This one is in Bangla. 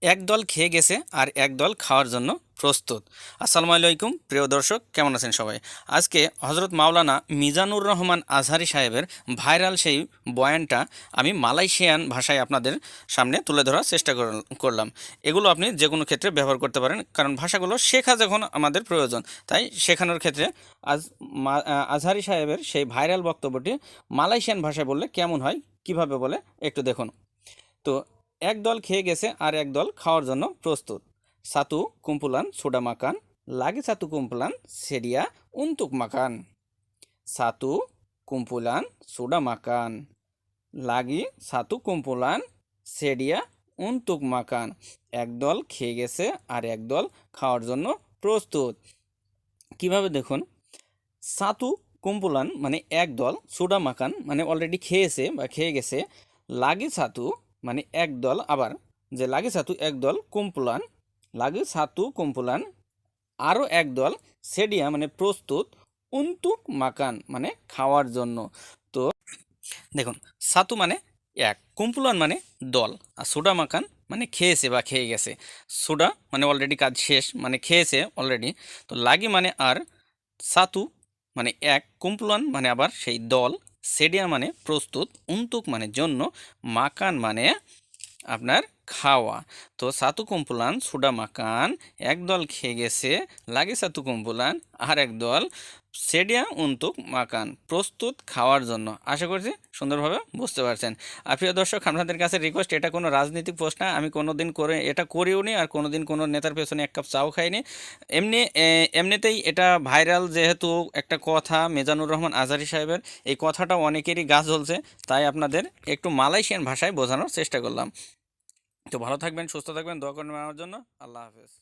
একদল খেয়ে গেছে আর একদল খাওয়ার জন্য প্রস্তুত। আসসালামু আলাইকুম প্রিয় দর্শক, কেমন আছেন সবাই? আজকে হজরত মাওলানা মিজানুর রহমান আজহারি সাহেবের ভাইরাল সেই বয়ানটা আমি মালয়েশিয়ান ভাষায় আপনাদের সামনে তুলে ধরার চেষ্টা করলাম। এগুলো আপনি যে কোনো ক্ষেত্রে ব্যবহার করতে পারেন, কারণ ভাষাগুলো শেখা যখন আমাদের প্রয়োজন, তাই শেখানোর ক্ষেত্রে আজ আজহারি সাহেবের সেই ভাইরাল বক্তব্যটি মালয়েশিয়ান ভাষায় বললে কেমন হয়, কিভাবে বলে একটু দেখুন। তো একদল খেয়ে গেছে আর একদল খাওয়ার জন্য প্রস্তুত। সাতু কুম্পুলান সোডা মাকান, লাগে সাতু কুম্পুলান সেরিয়া উন্তুক মাকান। সাতু কুম্পুলান সোডা মাকান, লাগি সাতু কুম্পুলান সেরিয়া উন্তুক মাকান। একদল খেয়ে গেছে আর একদল খাওয়ার জন্য প্রস্তুত। কিভাবে দেখুন, সাতু কুম্পুলান মানে একদল, সোডা মাকান মানে অলরেডি খেয়েছে বা খেয়ে গেছে, লাগি সাতু মানে একদল, আবার যে লাগি সাতু একদল, কুম্পুলান লাগি সাতু কুম্পুলান আরও একদল, সেডিয়া মানে প্রস্তুত, উন্তুক মাকান মানে খাওয়ার জন্য। তো দেখুন, সাতু মানে এক, কুম্পুলান মানে দল, আর সোডা মাকান মানে খেয়েছে বা খেয়ে গেছে। সোডা মানে অলরেডি কাজ শেষ, মানে খেয়েছে অলরেডি। তো লাগি মানে আর, সাতু মানে এক, কুম্পুলান মানে আবার সেই দল, সেডিয়া মানে প্রস্তুত, উন্তুক মানে জন্য, মাকান মানে আপনার খাওয়া। তো সাতু কুম্পুলান সুডা মাকান, একদল খেয়ে গেছে, লাগে সাতু কুম্পুলান আর একদল সেডিয়া উন্তুক মাকান প্রস্তুত খাওয়ার জন্য। আশা করছি সুন্দরভাবে বুঝতে পারছেন। আর প্রিয় দর্শক, আপনাদের কাছে রিকোয়েস্ট, এটা কোনো রাজনৈতিক পোস্ট না, আমি কোনো দিন করে এটা করিও নি, আর কোনো দিন কোনো নেতার পেছনে এক কাপ চাও খাইনি। এমনি এমনিতেই এটা ভাইরাল, যেহেতু একটা কথা মিজানুর রহমান আজহারি সাহেবের, এই কথাটা অনেকেরই গা জ্বলছে, তাই আপনাদের একটু মালয়েশিয়ান ভাষায় বোঝানোর চেষ্টা করলাম। তো ভালো থাকবেন, সুস্থ থাকবেন, দোয়া করবেন আমার জন্য। আল্লাহ হাফেজ।